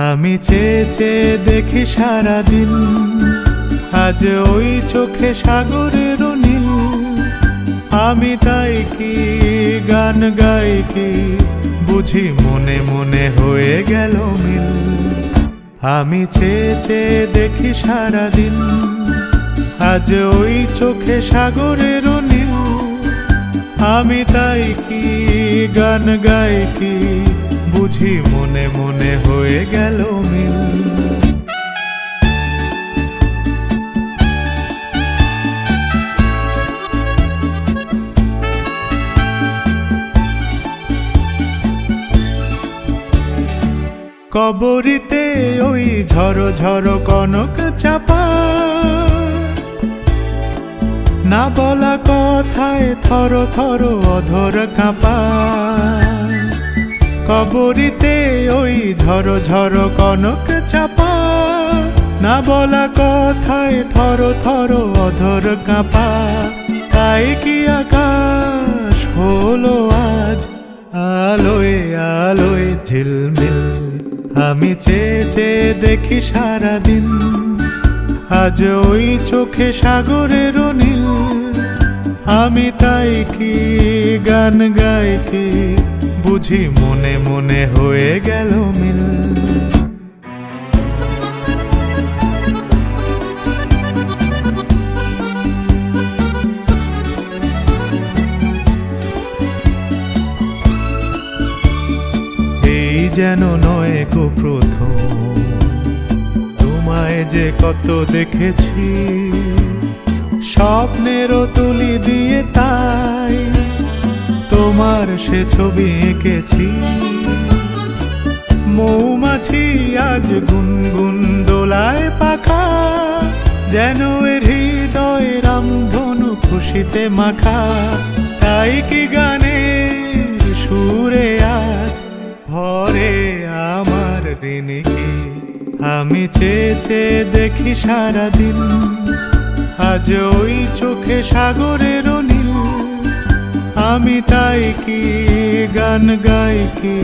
আমি চেয়ে চেয়ে দেখি সারাদিন, আজ ওই চোখে সাগরের নীল। আমি তাই কি গান গাই কি, বুঝি মনে মনে হয়ে গেল মিল। আমি চেয়ে চেয়ে দেখি সারাদিন, আজ ওই চোখে সাগরের নীল। আমি তাই কি গান গাই কি, বুঝি মনে মনে হয়ে গেল মিল। কবরীতে ওই ঝড়ো ঝড়ো কনক চাপা, না বলা কথায় থর থর অধর কাঁপা। কবরীতে ওই ঝড়ো ঝড়ো কনক চাপা, না বলা কথায় থর থর অধর কাঁপা। তাই কি আকাশ হলো আজ আলোয় আলোয় ঝিলমিল। আমি চেয়ে চেয়ে দেখি সারাদিন, আজ ওই চোখে সাগরের নীল। আমি তাই কি গান গাই কি, বুঝি মনে মনে হয়ে গেল মিল। এই যেন নয় গো প্রথম, তোমায় যে কত দেখেছি স্বপ্নেরও তুলি দিয়ে, তাই তোমার সে ছবি এঁকেছি। মৌমাছি আজ গুনগুন দোলায় পাখা, যেন এর হৃদয় রামধনু খুশিতে মাখা। তাই কি গানের সুরে আজ ভরে আমার ঋণীকে। আমি চেয়ে চেয়ে দেখি সারাদিন, আজ ওই চোখে সাগরের নীল। আমি তাই কি গান গাই কি,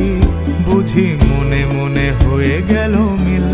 বুঝি মনে মনে হয়ে গেল মিল।